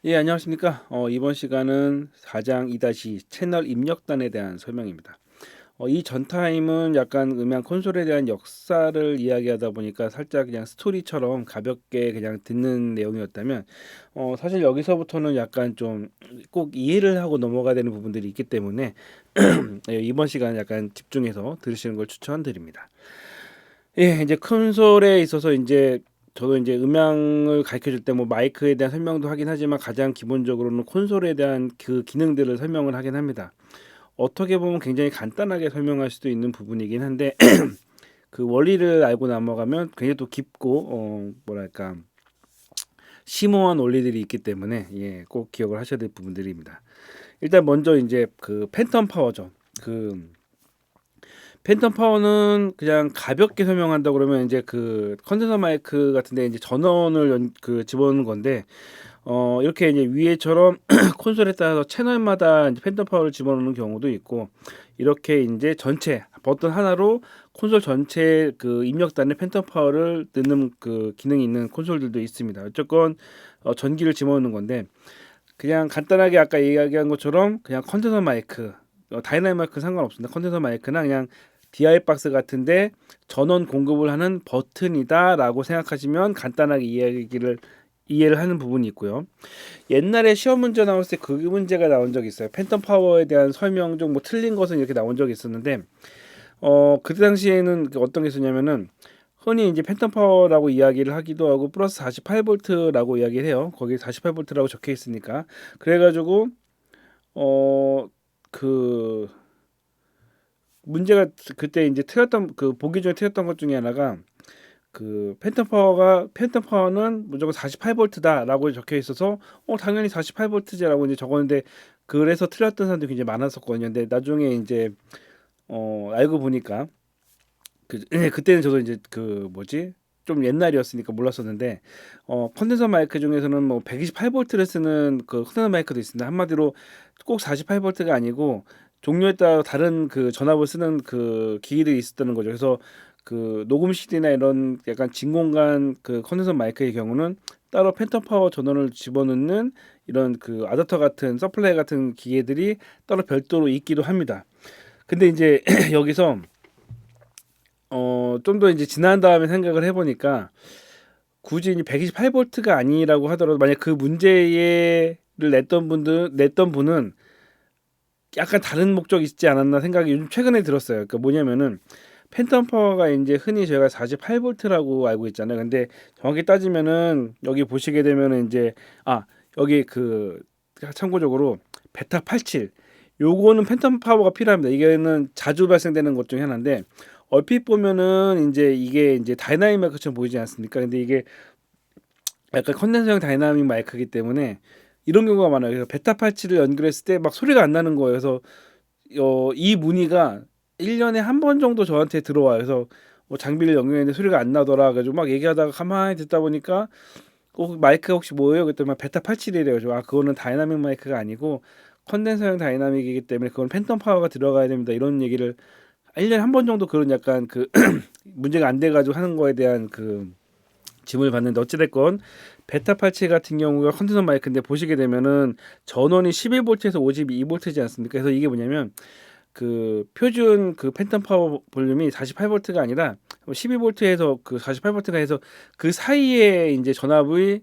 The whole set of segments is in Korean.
예, 안녕하십니까. 이번 시간은 4장 2-2 채널 입력단에 대한 설명입니다. 이 전타임은 약간 음향 콘솔에 대한 역사를 이야기하다 보니까 살짝 그냥 스토리처럼 가볍게 그냥 듣는 내용이었다면, 사실 여기서부터는 약간 좀 꼭 이해를 하고 넘어가야 되는 부분들이 있기 때문에 예, 이번 시간 약간 집중해서 들으시는 걸 추천드립니다. 예, 이제 콘솔에 있어서 이제 저도 이제 음향을 가르쳐 줄 때 뭐 마이크에 대한 설명도 하긴 하지만 가장 기본적으로는 콘솔에 대한 그 기능들을 설명을 하긴 합니다. 어떻게 보면 굉장히 간단하게 설명할 수도 있는 부분이긴 한데 그 원리를 알고 넘어가면 굉장히 또 깊고 뭐랄까 심오한 원리들이 있기 때문에 예, 꼭 기억을 하셔야 될 부분들입니다. 일단 먼저 이제 그 팬텀 파워죠. 그 팬텀 파워는 그냥 가볍게 설명한다 그러면 이제 그 컨덴서 마이크 같은데 이제 전원을 그 집어넣는 건데 이렇게 이제 위에처럼 콘솔에 따라서 채널마다 이제 팬텀 파워를 집어넣는 경우도 있고 이렇게 이제 전체 버튼 하나로 콘솔 전체 그 입력단에 팬텀 파워를 넣는 그 기능이 있는 콘솔들도 있습니다. 어쨌건 전기를 집어넣는 건데 그냥 간단하게 아까 이야기한 것처럼 그냥 컨덴서 마이크 다이나믹 마이크 상관없습니다. 컨덴서 마이크나 그냥 DI 박스 같은데 전원 공급을 하는 버튼이다라고 생각하시면 간단하게 이해를 하는 부분이 있고요. 옛날에 시험 문제 나왔을 때 그 문제가 나온 적이 있어요. 팬텀 파워에 대한 설명 중 뭐 틀린 것은 이렇게 나온 적이 있었는데 그때 당시에는 어떤 게 있었냐면은 흔히 이제 팬텀 파워라고 이야기를 하기도 하고 플러스 48V라고 이야기를 해요. 거기 48V라고 적혀 있으니까. 그래가지고 그 문제가 그때 이제 틀렸던 그 보기 중에 틀렸던 것 중에 하나가 그 팬텀 파워는 무조건 48V다라고 적혀 있어서 당연히 48V지라고 이제 적었는데 그래서 틀렸던 사람들이 굉장히 많았었거든요. 근데 나중에 이제 알고 보니까 그때는 저도 이제 그 뭐지 좀 옛날이었으니까 몰랐었는데 컨덴서 마이크 중에서는 뭐 128V를 쓰는 그 컨덴서 마이크도 있습니다. 한마디로 꼭 48V가 아니고 종류에 따라 다른 그 전압을 쓰는 그 기기들이 있었다는 거죠. 그래서 그 녹음실이나 이런 약간 진공관 그 컨덴서 마이크의 경우는 따로 팬텀 파워 전원을 집어넣는 이런 그 아답터 같은 서플라이 같은 기계들이 따로 별도로 있기도 합니다. 근데 이제 여기서 좀 더 이제 지난 다음에 생각을 해보니까 굳이 이제 128V가 아니라고 하더라도 만약 그 문제를 냈던 분은 약간 다른 목적이 있지 않았나 생각이 요즘 최근에 들었어요. 그러니까 뭐냐면은 팬텀 파워가 이제 흔히 저희가 48V라고 알고 있잖아요. 근데 정확히 따지면은 여기 보시게 되면은 이제 여기 그 참고적으로 베타 87 요거는 팬텀 파워가 필요합니다. 이게는 자주 발생되는 것 중에 하나인데 얼핏 보면은 이제 이게 이제 다이나믹 마이크처럼 보이지 않습니까? 근데 이게 약간 컨덴서형 다이나믹 마이크이기 때문에 이런 경우가 많아요. 그래서 베타 87을 연결했을 때 막 소리가 안 나는 거예요. 그래서 이 문의가 1년에 한 번 정도 저한테 들어와요. 그래서 뭐 장비를 연결했는데 소리가 안 나더라. 그래가지고 막 얘기하다가 가만히 듣다 보니까 마이크가 혹시 뭐예요? 그랬더니 베타 87이래요. 그거는 다이나믹 마이크가 아니고 컨덴서형 다이나믹이기 때문에 그건 팬텀 파워가 들어가야 됩니다. 이런 얘기를 1년에 한 번 정도 그런 약간 그 문제가 안 돼가지고 하는 거에 대한 그 질문을 받는데 어찌됐건 베타 87 같은 경우가 컨덴서 마이크인데 보시게 되면은 전원이 11V에서 52V지 않습니까? 그래서 이게 뭐냐면 그 표준 그 팬텀 파워 볼륨이 48V가 아니라 12V에서 그 48V가 해서 그 사이에 이제 전압이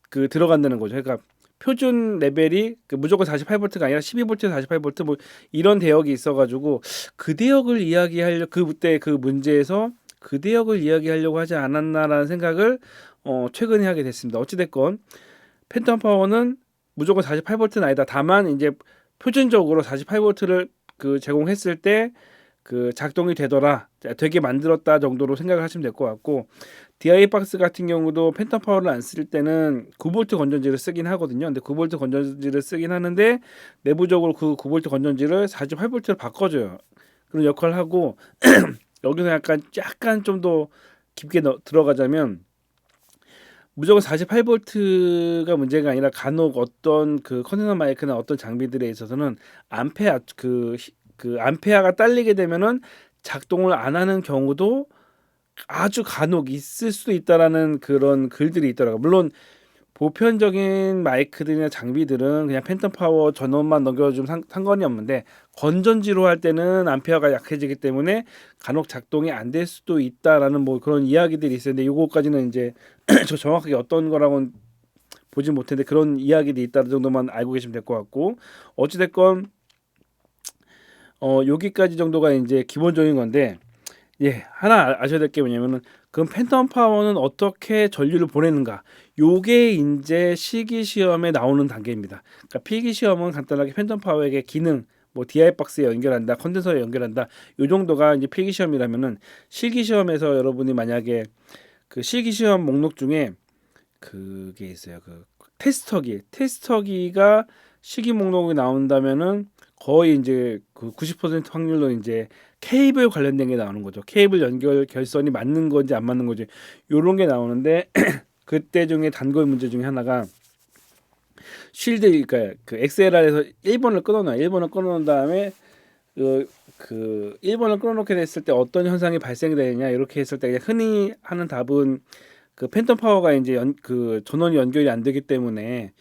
그 들어간다는 거죠. 그러니까 표준 레벨이 그 무조건 48V가 아니라 12V에서 48V 뭐 이런 대역이 있어가지고 그 대역을 그때 그 문제에서 그 대역을 이야기하려고 하지 않았나라는 생각을 최근에 하게 됐습니다. 어찌됐건 팬텀 파워는 무조건 48V는 아니다. 다만 이제 표준적으로 48V를 그 제공했을 때 그 작동이 되게 만들었다 정도로 생각을 하시면 될 것 같고 DI 박스 같은 경우도 팬텀 파워를 안 쓸 때는 9V 건전지를 쓰긴 하거든요. 근데 9V 건전지를 쓰긴 하는데 내부적으로 그 9V 건전지를 48V로 바꿔줘요. 그런 역할을 하고 여기서 약간 좀 더 깊게 들어가자면 무조건 48V가 문제가 아니라 간혹 어떤 그 컨덴서 마이크나 어떤 장비들에 있어서는 그 암페아가 딸리게 되면은 작동을 안 하는 경우도 아주 간혹 있을 수도 있다라는 그런 글들이 있더라고요. 물론 보편적인 마이크들이나 장비들은 그냥 팬텀 파워 전원만 넘겨주면 상관이 없는데 건전지로 할 때는 암페어가 약해지기 때문에 간혹 작동이 안 될 수도 있다라는 뭐 그런 이야기들이 있어요. 근데 요거까지는 이제 저 정확하게 어떤 거라고는 보진 못했는데 그런 이야기들이 있다는 정도만 알고 계시면 될 것 같고, 어찌됐건 여기까지 정도가 이제 기본적인 건데, 예, 하나 아셔야 될 게 뭐냐면은 그럼 팬텀 파워는 어떻게 전류를 보내는가? 요게 이제 실기 시험에 나오는 단계입니다. 그러니까 필기 시험은 간단하게 팬텀 파워에게 기능, 뭐 DI 박스에 연결한다, 컨덴서에 연결한다, 요 정도가 이제 필기 시험이라면은, 실기 시험에서 여러분이 만약에 그 실기 시험 목록 중에 그게 있어요. 그 테스터기가 실기 목록이 나온다면은 거의 이제 그 90% 확률로 이제 케이블 관련된 게 나오는 거죠. 케이블 연결 결선이 맞는 건지 안 맞는 건지 요런 게 나오는데 그때 중에 단골 문제 중에 하나가 쉴드, 그러니까 그 XLR에서 1번을 끊어놔. 1번을 끊어놓은 다음에 그 1번을 끊어놓게 됐을 때 어떤 현상이 발생이 되느냐, 이렇게 했을 때 그냥 흔히 하는 답은 그 팬텀 파워가 이제 그 전원이 연결이 안 되기 때문에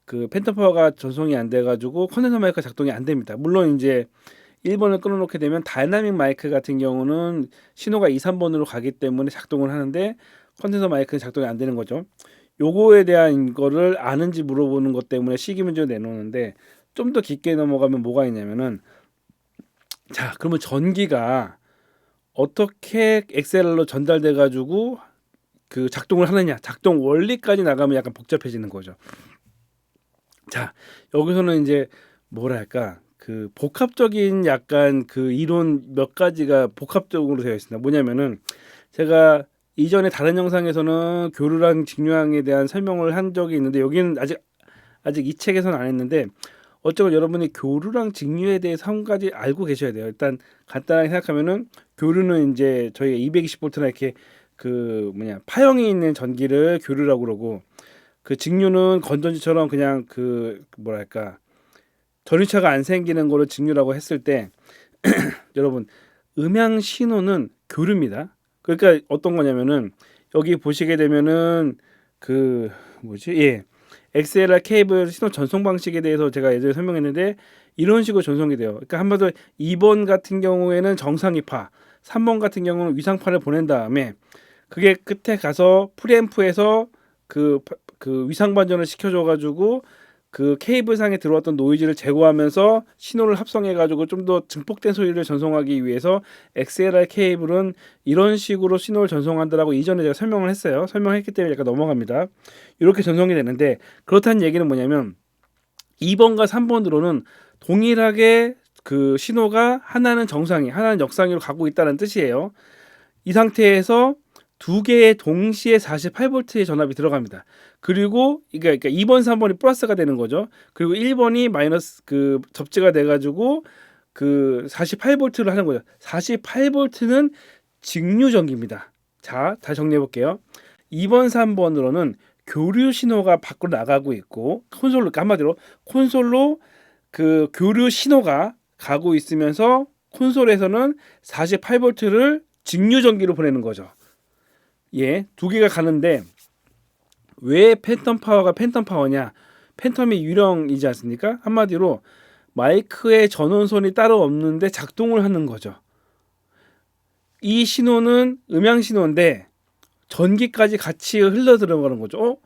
그 팬텀 파워가 전송이 안 돼가지고 컨덴서 마이크가 작동이 안 됩니다. 물론 이제 1번을 끊어놓게 되면 다이나믹 마이크 같은 경우는 신호가 2, 3번으로 가기 때문에 작동을 하는데 컨덴서 마이크는 작동이 안 되는 거죠. 요거에 대한 거를 아는지 물어보는 것 때문에 시기 문제를 내놓는데, 좀 더 깊게 넘어가면 뭐가 있냐면은, 자, 그러면 전기가 어떻게 XLR로 전달돼 가지고 그 작동을 하느냐, 작동 원리까지 나가면 약간 복잡해지는 거죠. 자, 여기서는 이제 뭐랄까 그 복합적인 약간 그 이론 몇 가지가 복합적으로 되어 있습니다. 뭐냐면은 제가 이전에 다른 영상에서는 교류랑 직류항에 대한 설명을 한 적이 있는데, 여기는 아직 이 책에서는 안 했는데, 어쩌면 여러분이 교류랑 직류에 대해서 한 가지 알고 계셔야 돼요. 일단 간단하게 생각하면은 교류는 이제 저희가 220V나 이렇게 그 파형이 있는 전기를 교류라고 그러고, 그 직류는 건전지처럼 그냥 그 뭐랄까 전류차가 안 생기는 거를 직류라고 했을 때 여러분, 음향 신호는 교류입니다. 그러니까 어떤 거냐면은 여기 보시게 되면은 그 뭐지? 예. XLR 케이블 신호 전송 방식에 대해서 제가 예전에 설명했는데 이런 식으로 전송이 돼요. 그러니까 한마디로 2번 같은 경우에는 정상이파, 3번 같은 경우는 위상파를 보낸 다음에 그게 끝에 가서 프리앰프에서 그 위상 반전을 시켜줘 가지고 그 케이블상에 들어왔던 노이즈를 제거하면서 신호를 합성해 가지고 좀 더 증폭된 소리를 전송하기 위해서 XLR 케이블은 이런 식으로 신호를 전송한다라고 이전에 제가 설명을 했어요. 설명했기 때문에 약간 넘어갑니다. 이렇게 전송이 되는데, 그렇다는 얘기는 뭐냐면 2번과 3번으로는 동일하게 그 신호가 하나는 정상이, 하나는 역상위로 가고 있다는 뜻이에요. 이 상태에서 두 개의 동시에 48V의 전압이 들어갑니다. 그리고 그러니까 2번, 3번이 플러스가 되는 거죠. 그리고 1번이 마이너스 그 접지가 돼 가지고 그 48V를 하는 거죠. 48V는 직류 전기입니다. 자, 다시 정리해 볼게요. 2번, 3번으로는 교류 신호가 밖으로 나가고 있고, 콘솔로, 한마디로 콘솔로 그 교류 신호가 가고 있으면서 콘솔에서는 48V를 직류 전기로 보내는 거죠. 예, 두 개가 가는데 왜 팬텀 파워가 팬텀 파워냐? 팬텀이 유령이지 않습니까? 한마디로 마이크에 전원선이 따로 없는데 작동을 하는 거죠. 이 신호는 음향 신호인데 전기까지 같이 흘러 들어가는 거죠.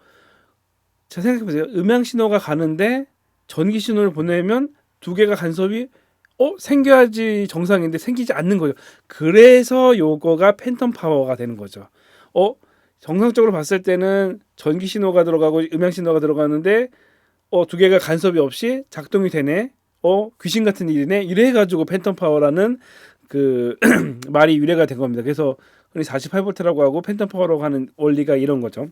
자, 생각해 보세요. 음향 신호가 가는데 전기 신호를 보내면 두 개가 간섭이 생겨야지 정상인데 생기지 않는 거죠. 그래서 요거가 팬텀 파워가 되는 거죠. 정상적으로 봤을 때는 전기 신호가 들어가고 음향 신호가 들어가는데 두 개가 간섭이 없이 작동이 되네. 귀신 같은 일이네. 이래 가지고 팬텀 파워라는 그 말이 유래가 된 겁니다. 그래서 48V라고 하고 팬텀 파워라고 하는 원리가 이런 거죠.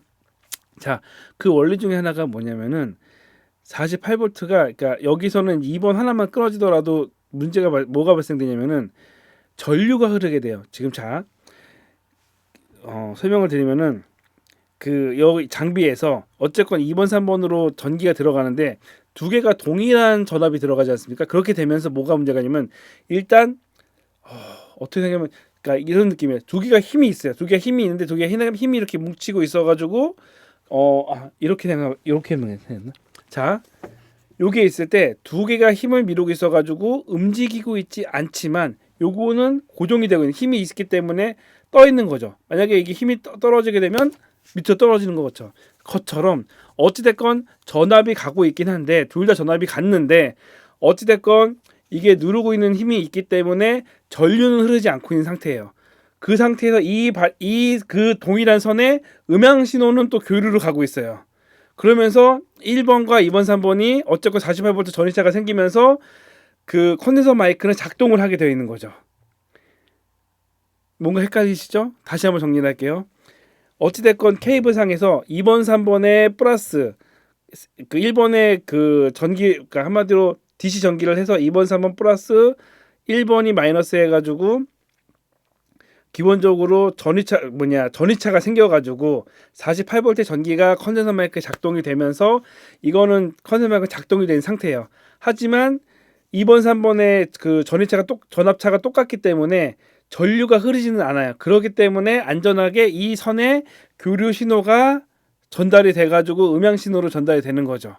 자, 그 원리 중에 하나가 뭐냐면은 48V가, 그러니까 여기서는 2번 하나만 끊어지더라도 문제가 뭐가 발생되냐면은 전류가 흐르게 돼요. 지금 자, 설명을 드리면은 그 여기 장비에서 어쨌건 2번, 3번으로 전기가 들어가는데 두 개가 동일한 전압이 들어가지 않습니까? 그렇게 되면서 뭐가 문제가 있냐면, 일단 어떻게 생각하면, 그러니까 이런 느낌이에요. 두 개가 힘이 있어요. 두 개가 힘이 있는데 두 개가 힘이 이렇게 뭉치고 있어가지고 이렇게 생각했나? 자, 요게 있을 때 두 개가 힘을 미루고 있어가지고 움직이고 있지 않지만 요거는 고정이 되고 있는 힘이 있기 때문에 떠 있는 거죠. 만약에 이게 힘이 떨어지게 되면 밑으로 떨어지는 것처럼 어찌됐건 전압이 가고 있긴 한데 둘 다 전압이 갔는데 어찌됐건 이게 누르고 있는 힘이 있기 때문에 전류는 흐르지 않고 있는 상태예요. 그 상태에서 그 동일한 선에 음향 신호는 또 교류를 가고 있어요. 그러면서 1번과 2번, 3번이 어쨌건 48V 전이차가 생기면서 그 컨덴서 마이크는 작동을 하게 되어 있는 거죠. 뭔가 헷갈리시죠? 다시 한번 정리를 할게요. 어찌됐건 케이블상에서 2번, 3번에 플러스 그 1번에 그 전기, 그러니까 한마디로 DC 전기를 해서 2번, 3번 플러스 1번이 마이너스 해가지고 기본적으로 전이차가 생겨가지고 48V 전기가 컨덴서 마이크에 작동이 되면서 이거는 컨덴서 마이크 작동이 된 상태예요. 하지만 2번, 3번의 그 전압차가 똑같기 때문에 전류가 흐르지는 않아요. 그렇기 때문에 안전하게 이 선에 교류 신호가 전달이 돼가지고 음향 신호로 전달이 되는 거죠.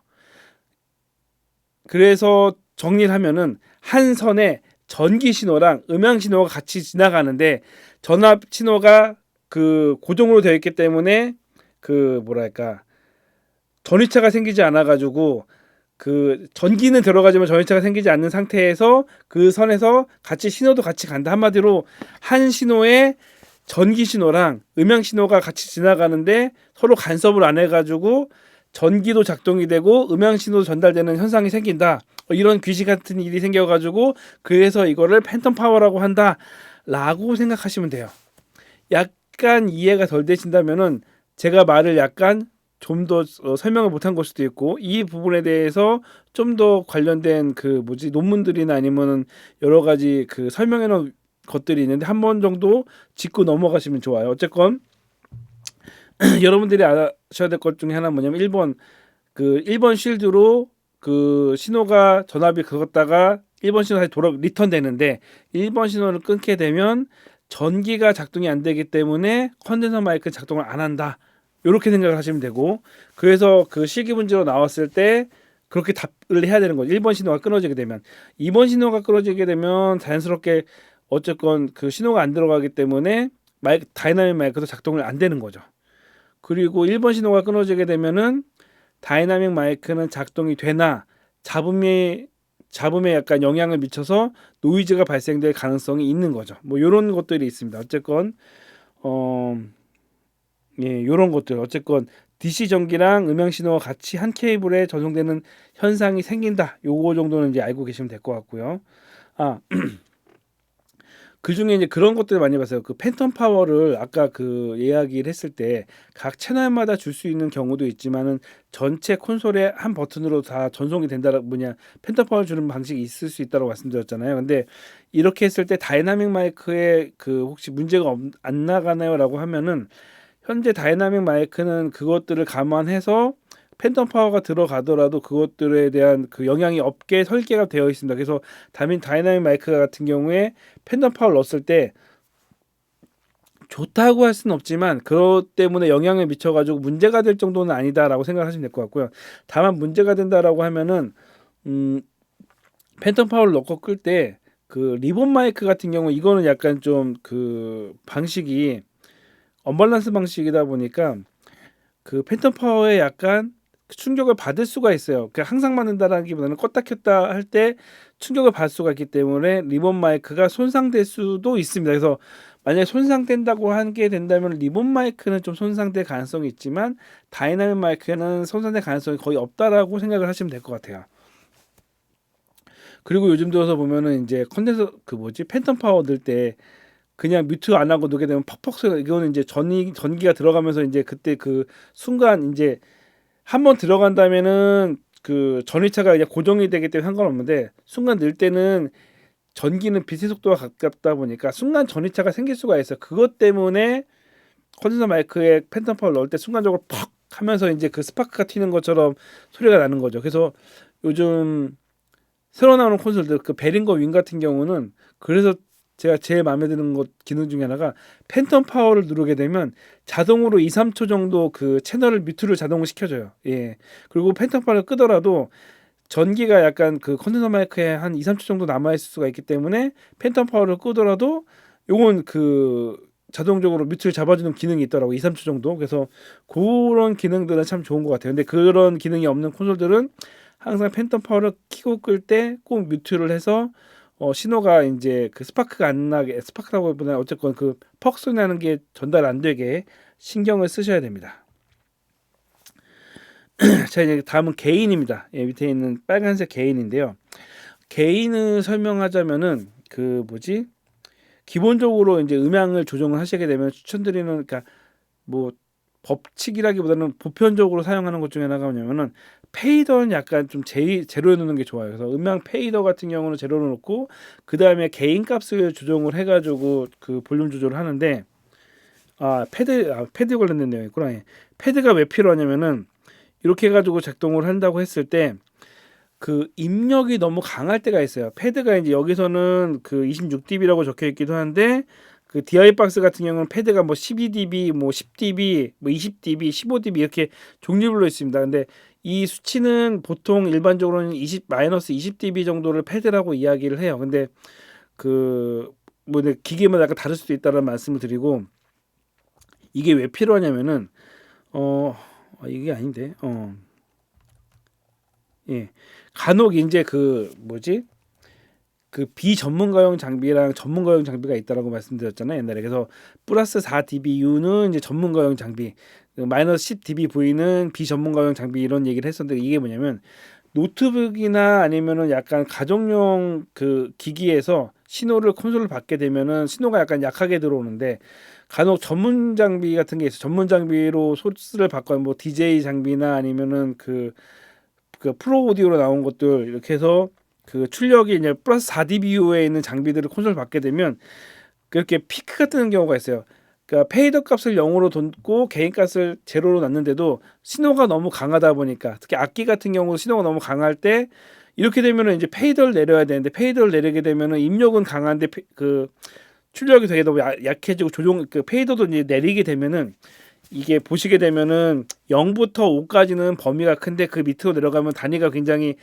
그래서 정리를 하면은 한 선에 전기 신호랑 음향 신호가 같이 지나가는데 전압 신호가 그 고정으로 되어 있기 때문에 그 뭐랄까 전이차가 생기지 않아 가지고 그 전기는 들어가지만 전이차가 생기지 않는 상태에서 그 선에서 신호도 같이 간다. 한마디로 한 신호에 전기 신호랑 음향 신호가 같이 지나가는데 서로 간섭을 안 해가지고 전기도 작동이 되고 음향 신호도 전달되는 현상이 생긴다. 이런 귀신 같은 일이 생겨가지고 그래서 이거를 팬텀 파워라고 한다라고 생각하시면 돼요. 약간 이해가 덜 되신다면은 제가 말을 약간 좀 더 설명을 못한 걸 수도 있고 이 부분에 대해서 좀 더 관련된 그 논문들이나 아니면은 여러 가지 그 설명해 놓은 것들이 있는데 한 번 정도 짚고 넘어가시면 좋아요. 어쨌건 여러분들이 아셔야 될 것 중에 하나는 뭐냐면 1번 쉴드로 그 신호가 전압이 걷다가 1번 신호 다시 리턴 되는데 1번 신호를 끊게 되면 전기가 작동이 안 되기 때문에 컨덴서 마이크 작동을 안 한다. 이렇게 생각을 하시면 되고 그래서 그 실기 문제로 나왔을 때 그렇게 답을 해야 되는 거죠. 1번 신호가 끊어지게 되면 2번 신호가 끊어지게 되면 자연스럽게 어쨌건 그 신호가 안 들어가기 때문에 다이나믹 마이크도 작동을 안 되는 거죠. 그리고 1번 신호가 끊어지게 되면은 다이나믹 마이크는 작동이 되나 잡음에 약간 영향을 미쳐서 노이즈가 발생될 가능성이 있는 거죠. 뭐 이런 것들이 있습니다. 어쨌건 이런 것들 어쨌건 DC 전기랑 음향 신호가 같이 한 케이블에 전송되는 현상이 생긴다. 요거 정도는 이제 알고 계시면 될 것 같고요. 그 중에 이제 그런 것들을 많이 봤어요. 그 팬텀 파워를 아까 그 이야기를 했을 때 각 채널마다 줄 수 있는 경우도 있지만은 전체 콘솔의 한 버튼으로 다 전송이 팬텀 파워를 주는 방식이 있을 수 있다고 말씀드렸잖아요. 근데 이렇게 했을 때 다이나믹 마이크에 그 혹시 문제가 안 나가나요라고 하면은 현재 다이나믹 마이크는 그것들을 감안해서 팬텀 파워가 들어가더라도 그것들에 대한 그 영향이 없게 설계가 되어 있습니다. 그래서 다이나믹 마이크 같은 경우에 팬텀 파워를 넣었을 때 좋다고 할 수는 없지만 그것 때문에 영향을 미쳐가지고 문제가 될 정도는 아니다라고 생각하시면 될 것 같고요. 다만 문제가 된다라고 하면은 팬텀 파워를 넣고 끌 때 그 리본 마이크 같은 경우 이거는 약간 좀 그 방식이 언밸런스 방식이다 보니까 그 팬텀 파워에 약간 충격을 받을 수가 있어요. 그러니까 항상 맞는다라기보다는 껐다 켰다 할 때 충격을 받을 수가 있기 때문에 리본 마이크가 손상될 수도 있습니다. 그래서 만약에 손상된다고 하게 된다면 리본 마이크는 좀 손상될 가능성이 있지만 다이나믹 마이크는 손상될 가능성이 거의 없다라고 생각을 하시면 될 것 같아요. 그리고 요즘 들어서 보면은 이제 컨덴서 팬텀 파워 넣을 때 그냥 뮤트 안 하고 놓게 되면 퍽퍽 소리가 이거는 이제 전기가 들어가면서 이제 그때 그 순간 이제 한번 들어간다면은 그 전위차가 그냥 고정이 되기 때문에 상관없는데 순간 넣을 때는 전기는 빛의 속도가 가깝다 보니까 순간 전위차가 생길 수가 있어요. 그것 때문에 컨덴서 마이크에 팬텀 파워를 넣을 때 순간적으로 퍽 하면서 이제 그 스파크가 튀는 것처럼 소리가 나는 거죠. 그래서 요즘 새로 나오는 콘솔들 그 베링거 윈 같은 경우는 그래서 제가 제일 마음에 드는 것 기능 중에 하나가 팬텀 파워를 누르게 되면 자동으로 2, 3초 정도 그 채널을 뮤트를 자동으로 시켜줘요. 예. 그리고 팬텀 파워를 끄더라도 전기가 약간 그 컨덴서 마이크에 한 2, 3초 정도 남아 있을 수가 있기 때문에 팬텀 파워를 끄더라도 요건 그 자동적으로 뮤트를 잡아주는 기능이 있더라고. 2, 3초 정도. 그래서 그런 기능들은 참 좋은 것 같아요. 근데 그런 기능이 없는 콘솔들은 항상 팬텀 파워를 켜고 끌 때 꼭 뮤트를 해서 신호가 이제 그 스파크가 안 나게, 스파크라고 보다 어쨌건 그 퍽 소리 나는 게 전달 안 되게 신경을 쓰셔야 됩니다. 자, 이제 다음은 게인입니다. 예, 밑에 있는 빨간색 게인인데요. 게인을 설명하자면은 그 뭐지? 기본적으로 이제 음향을 조정을 하시게 되면 추천드리는, 그러니까 뭐 법칙이라기보다는 보편적으로 사용하는 것 중에 하나가 뭐냐면은 페이더는 약간 좀 제로에 놓는 게 좋아요. 그래서 음향 페이더 같은 경우는 제로로 놓고 그 다음에 게인 값을 조정을 해가지고 그 볼륨 조절을 하는데, 패드 관련된 내용이 있구나. 예. 패드가 왜 필요하냐면은 이렇게 해가지고 작동을 한다고 했을 때 그 입력이 너무 강할 때가 있어요. 패드가 이제 여기서는 그 26dB라고 적혀 있기도 한데 그 DI 박스 같은 경우는 패드가 뭐 12dB, 뭐 10dB, 뭐 20dB, 15dB 이렇게 종류별로 있습니다. 근데 이 수치는 보통 일반적으로는 20-20dB 정도를 패드라고 이야기를 해요. 근데 그 뭐 기계마다 약간 다를 수도 있다는 말씀을 드리고, 이게 왜 필요하냐면은 이게 아닌데 예, 간혹 이제 그 뭐지, 그 비전문가용 장비랑 전문가용 장비가 있다라고 말씀드렸잖아요, 옛날에. 그래서 플러스 4dBU는 이제 전문가용 장비, 그 마이너스 10dBV는 비전문가용 장비, 이런 얘기를 했었는데, 이게 뭐냐면 노트북이나 아니면은 약간 가정용 그 기기에서 신호를 콘솔을 받게 되면은 신호가 약간 약하게 들어오는데, 간혹 전문 장비 같은 게 있어. 전문 장비로 소스를 바꿔, 뭐 DJ 장비나 아니면은 그 프로 오디오로 나온 것들 이렇게 해서 그 출력이 이제 플러스 4dBU에 있는 장비들을 콘솔 받게 되면 그렇게 피크가 뜨는 경우가 있어요. 그러니까 페이더 값을 0으로 뒀고 게인 값을 제로로 놨는데도 신호가 너무 강하다 보니까, 특히 악기 같은 경우 신호가 너무 강할 때 이렇게 되면은 이제 페이더를 내려야 되는데, 페이더를 내리게 되면은 입력은 강한데 그 출력이 되게 너무 약해지고 그 페이더도 이제 내리게 되면은, 이게 보시게 되면은 0부터 5까지는 범위가 큰데 그 밑으로 내려가면 단위가 굉장히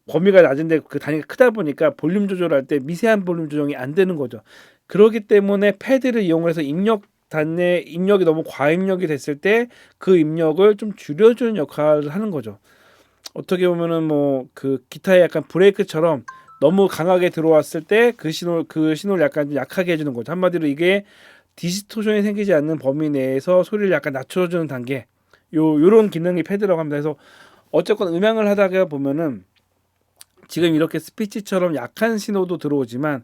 범위가 낮은데 그 단위가 크다 보니까 볼륨 조절할 때 미세한 볼륨 조정이 안 되는 거죠. 그렇기 때문에 패드를 이용해서 입력이 너무 과입력이 됐을 때 그 입력을 좀 줄여주는 역할을 하는 거죠. 어떻게 보면은 뭐 그 기타의 약간 브레이크처럼 너무 강하게 들어왔을 때 그 신호를 약간 좀 약하게 해주는 거죠. 한마디로 이게 디스토션이 생기지 않는 범위 내에서 소리를 약간 낮춰주는 단계, 요런 기능이 패드라고 합니다. 그래서 어쨌건 음향을 하다가 보면은 지금 이렇게 스피치처럼 약한 신호도 들어오지만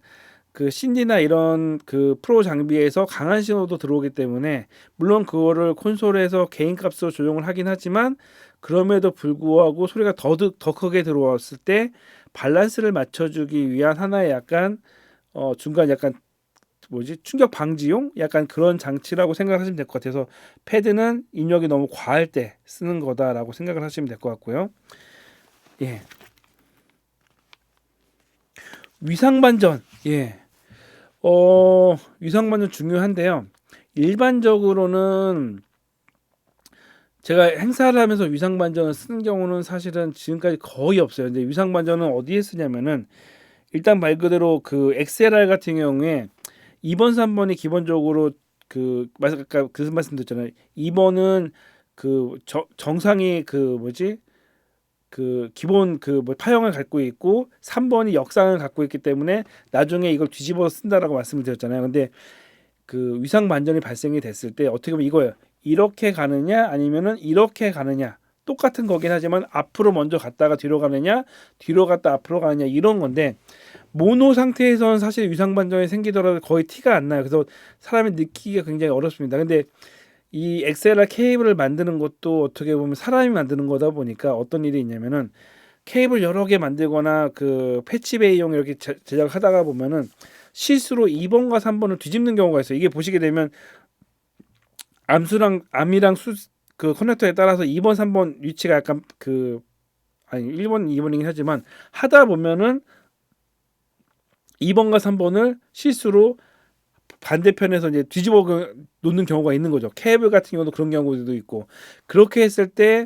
그 신디나 이런 그 프로 장비에서 강한 신호도 들어오기 때문에, 물론 그거를 콘솔에서 개인 값으로 조정을 하긴 하지만 그럼에도 불구하고 소리가 더 크게 들어왔을 때 밸런스를 맞춰주기 위한 하나의 약간 중간 약간 뭐지, 충격 방지용 약간 그런 장치라고 생각하시면 될 것 같아서, 패드는 입력이 너무 과할 때 쓰는 거다라고 생각을 하시면 될 것 같고요. 예, 위상 반전. 예, 위상 반전 중요한데요. 일반적으로는 제가 행사를 하면서 위상 반전을 쓰는 경우는 사실은 지금까지 거의 없어요. 근데 위상 반전은 어디에 쓰냐면은, 일단 말 그대로 그 XLR 같은 경우에 2번, 3번이 기본적으로 아까 그 말씀 드렸잖아요. 2번은 그 정상이 그 뭐지? 그 기본 그 뭐 파형을 갖고 있고 3번이 역상을 갖고 있기 때문에 나중에 이걸 뒤집어서 쓴다라고 말씀을 드렸잖아요. 근데 그 위상 반전이 발생이 됐을 때 어떻게 보면 이거예요. 이렇게 가느냐 아니면은 이렇게 가느냐. 똑같은 거긴 하지만 앞으로 먼저 갔다가 뒤로 가느냐, 뒤로 갔다 앞으로 가느냐, 이런 건데, 모노 상태에서는 사실 위상 반전이 생기더라도 거의 티가 안 나요. 그래서 사람이 느끼기가 굉장히 어렵습니다. 근데 이 XLR 케이블을 만드는 것도 어떻게 보면 사람이 만드는 거다 보니까 어떤 일이 있냐면은, 케이블 여러 개 만들거나 그 패치베이용 이렇게 제작하다가 보면은 실수로 2번과 3번을 뒤집는 경우가 있어요. 이게 보시게 되면 암이랑 그 커넥터에 따라서 2번, 3번 위치가 약간 아니 1번, 2번이긴 하지만 하다 보면은 2번과 3번을 실수로 반대편에서 이제 뒤집어 놓는 경우가 있는 거죠. 케이블 같은 경우도 그런 경우도 있고, 그렇게 했을 때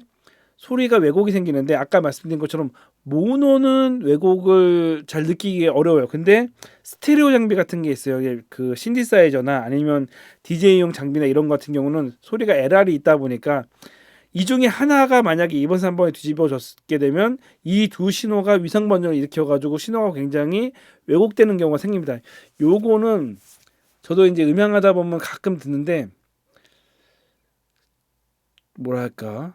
소리가 왜곡이 생기는데, 아까 말씀드린 것처럼 모노는 왜곡을 잘 느끼기 어려워요. 근데 스테레오 장비 같은 게 있어요. 그 신디사이저나 아니면 DJ용 장비나 이런 것 같은 경우는 소리가 LR이 있다 보니까 이 중에 하나가 만약에 2번, 3번에 뒤집어졌게 되면 이 두 신호가 위상 번전을 일으켜가지고 신호가 굉장히 왜곡되는 경우가 생깁니다. 요거는 저도 이제 음향하다 보면 가끔 듣는데, 뭐랄까,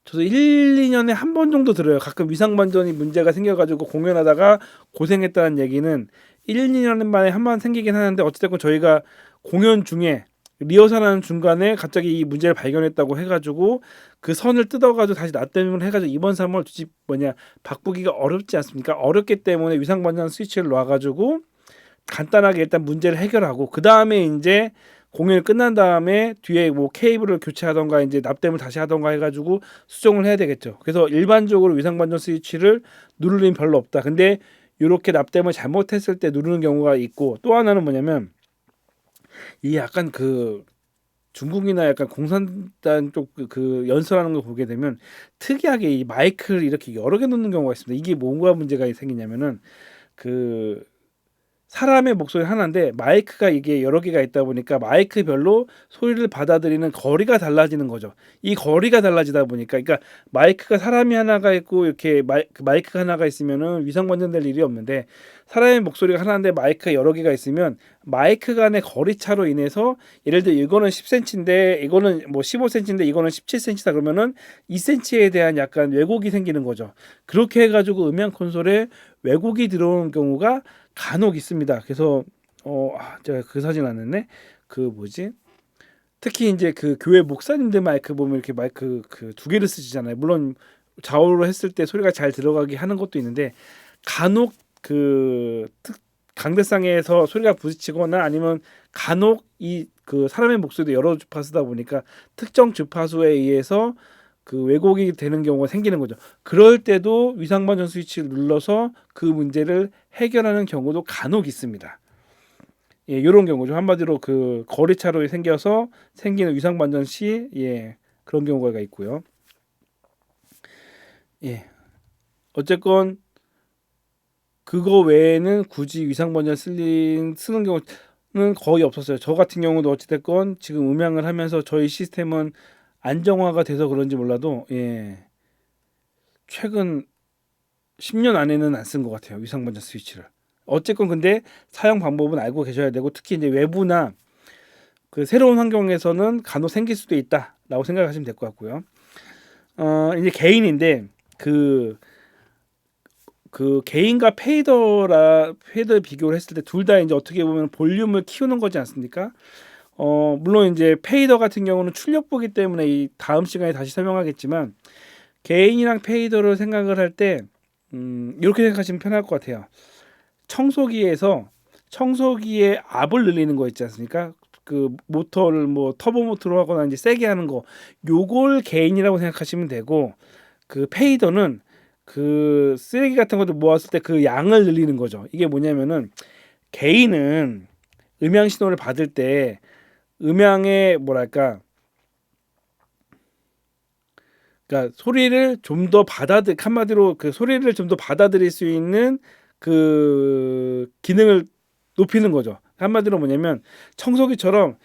저도 1, 2년에 한 번 정도 들어요. 가끔 위상 번전이 문제가 생겨가지고 공연하다가 고생했다는 얘기는 1, 2년 만에 한 번 생기긴 하는데, 어쨌든 저희가 공연 중에 리허설하는 중간에 갑자기 이 문제를 발견했다고 해가지고 그 선을 뜯어가지고 다시 납땜을 해가지고 2번, 3번을 바꾸기가 어렵지 않습니까? 어렵기 때문에 위상 번전 스위치를 놔가지고 간단하게 일단 문제를 해결하고, 그 다음에 이제 공연이 끝난 다음에 뒤에 뭐 케이블을 교체하던가 이제 납땜을 다시 하던가 해가지고 수정을 해야 되겠죠. 그래서 일반적으로 위상 번전 스위치를 누를 일은 별로 없다. 근데 이렇게 납땜을 잘못했을 때 누르는 경우가 있고, 또 하나는 뭐냐면 이 약간 그 중국이나 약간 공산당 쪽 그 연설하는 거 보게 되면 특이하게 이 마이크를 이렇게 여러 개 놓는 경우가 있습니다. 이게 뭔가 문제가 생기냐면은 그 사람의 목소리 하나인데 마이크가 이게 여러 개가 있다 보니까 마이크별로 소리를 받아들이는 거리가 달라지는 거죠. 이 거리가 달라지다 보니까, 그러니까 마이크가 사람이 하나가 있고 이렇게 마이크가 하나가 있으면은 위상 번전될 일이 없는데, 사람의 목소리가 하나인데 마이크가 여러 개가 있으면 마이크 간의 거리 차로 인해서, 예를 들어 이거는 10cm인데 이거는 뭐 15cm인데 이거는 17cm다 그러면은 2cm에 대한 약간 왜곡이 생기는 거죠. 그렇게 해가지고 음향 콘솔에 왜곡이 들어오는 경우가 간혹 있습니다. 그래서 제가 그 사진 안 했네. 그 뭐지? 특히 이제 그 교회 목사님들 마이크 보면 이렇게 마이크 그 두 개를 쓰시잖아요. 물론 좌우로 했을 때 소리가 잘 들어가게 하는 것도 있는데, 간혹 그 강대상에서 소리가 부딪히거나 아니면 간혹 이 그 사람의 목소리도 여러 주파수다 보니까 특정 주파수에 의해서 그 왜곡이 되는 경우가 생기는 거죠. 그럴 때도 위상 번전 스위치를 눌러서 그 문제를 해결하는 경우도 간혹 있습니다. 예, 이런 경우죠. 한마디로 그 거리차로 생겨서 생기는 위상 번전 시, 예, 그런 경우가 있고요. 예, 어쨌건 그거 외에는 굳이 위상 번전 쓰는 경우는 거의 없었어요. 저 같은 경우도 어찌됐건 지금 음향을 하면서 저희 시스템은 안정화가 돼서 그런지 몰라도, 예, 최근 10년 안에는 안 쓴 것 같아요. 위상 번전 스위치를. 어쨌건 근데 사용 방법은 알고 계셔야 되고, 특히 이제 외부나 그 새로운 환경에서는 간혹 생길 수도 있다라고 생각하시면 될 것 같고요. 이제 개인인데 그 개인과 페이더 비교를 했을 때 둘 다 이제 어떻게 보면 볼륨을 키우는 거지 않습니까? 물론 이제 페이더 같은 경우는 출력부기 때문에 이 다음 시간에 다시 설명하겠지만, 개인이랑 페이더를 생각을 할 때 이렇게 생각하시면 편할 것 같아요. 청소기에서 청소기의 압을 늘리는 거 있지 않습니까? 그 모터를 뭐 터보 모터로 하거나 이제 세게 하는 거, 요걸 개인이라고 생각하시면 되고, 그 페이더는 그 쓰레기 같은 것도 모았을 때 그 양을 늘리는 거죠. 이게 뭐냐면은 개인은 음향 신호를 받을 때 음향의 뭐랄까, 그러니까 소리를 좀 더 한마디로 그 소리를 좀 더 받아들일 수 있는 그 기능을 높이는 거죠. 한마디로 뭐냐면 청소기처럼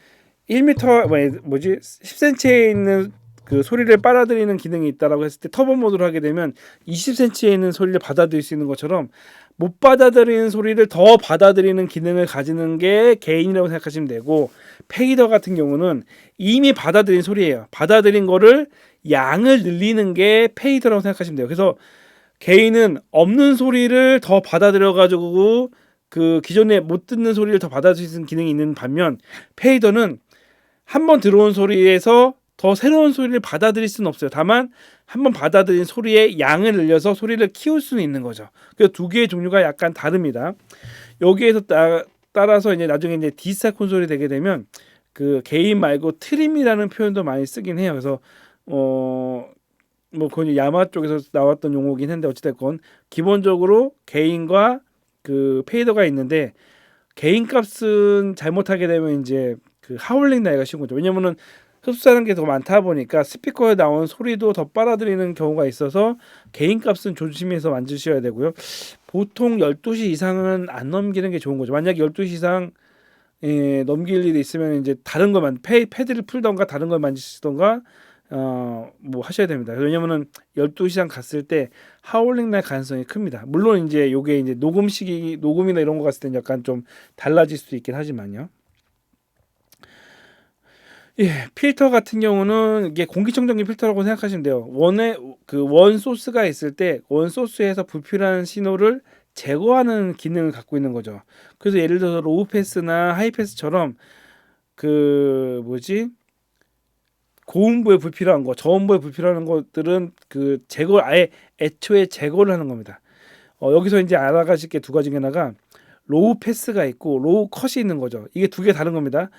1m 뭐지 10cm에 있는 그 소리를 빨아들이는 기능이 있다라고 했을 때 터보 모드로 하게 되면 20cm에 있는 소리를 받아들일 수 있는 것처럼, 못 받아들이는 소리를 더 받아들이는 기능을 가지는 게 개인이라고 생각하시면 되고, 페이더 같은 경우는 이미 받아들인 소리예요. 받아들인 거를 양을 늘리는 게 페이더라고 생각하시면 돼요. 그래서 개인은 없는 소리를 더 받아들여 가지고 그 기존에 못 듣는 소리를 더 받아들일 수 있는 기능이 있는 반면, 페이더는 한번 들어온 소리에서 더 새로운 소리를 받아들일 수는 없어요. 다만 한번 받아들인 소리의 양을 늘려서 소리를 키울 수는 있는 거죠. 그래서 두 개의 종류가 약간 다릅니다. 여기에서 따라서 이제 나중에 이제 디지털 콘솔이 되게 되면 그 개인 말고 트림이라는 표현도 많이 쓰긴 해요. 그래서 뭐 그건 야마 쪽에서 나왔던 용어긴 한데, 어찌됐건 기본적으로 개인과 그 페이더가 있는데 개인 값은 잘못하게 되면 이제 그 하울링 나기가 쉬운 거죠. 왜냐면은 흡수하는 게 더 많다 보니까 스피커에 나오는 소리도 더 빨아들이는 경우가 있어서 개인 값은 조심해서 만드셔야 되고요. 보통 12시 이상은 안 넘기는 게 좋은 거죠. 만약 12시 이상 넘길 일이 있으면 이제 다른 것만 패드를 풀던가 다른 걸 만지시던가 뭐 하셔야 됩니다. 왜냐면은 12시 이상 갔을 때 하울링 날 가능성이 큽니다. 물론 이제 요게 이제 녹음이나 이런 거 갔을 때는 약간 좀 달라질 수도 있긴 하지만요. 예, 필터 같은 경우는 이게 공기청정기 필터라고 생각하시면 돼요. 원 소스가 있을 때 원 소스에서 불필요한 신호를 제거하는 기능을 갖고 있는 거죠. 그래서 예를 들어서 로우 패스나 하이 패스처럼 그 뭐지? 고음부에 불필요한 거, 저음부에 불필요한 것들은 그 아예 애초에 제거를 하는 겁니다. 여기서 이제 알아가실 게 두 가지 중에 하나가 로우 패스가 있고 로우 컷이 있는 거죠. 이게 두 개 다른 겁니다.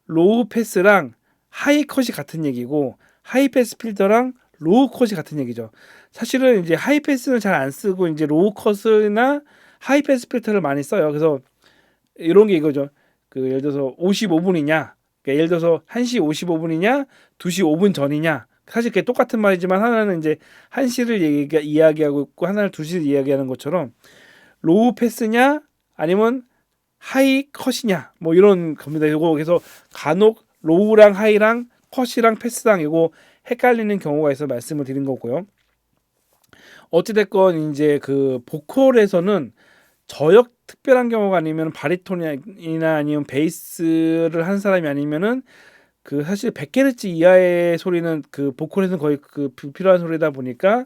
로우 패스랑 하이 컷이 같은 얘기고 하이 패스 필터랑 로우 컷이 같은 얘기죠. 사실은 이제 하이 패스는 잘 안 쓰고 이제 로우 컷이나 하이 패스 필터를 많이 써요. 그래서 이런 게 이거죠. 그 예를 들어서 55분이냐, 그러니까 예를 들어서 1시 55분이냐, 2시 5분 전이냐. 사실 그게 똑같은 말이지만 하나는 이제 1시를 이야기하고 있고 하나는 2시를 이야기하는 것처럼 로우 패스냐 아니면 하이 컷이냐 뭐 이런 겁니다. 이거 그래서 간혹 로우랑 하이랑 컷이랑 패스랑 이거 헷갈리는 경우가 있어 말씀을 드린 거고요. 어찌됐건 이제 그 보컬에서는 저역 특별한 경우가 아니면 바리톤이나 아니면 베이스를 한 사람이 아니면은 그 사실 100Hz 이하의 소리는 그 보컬에서는 거의 그 불필요한 소리다 보니까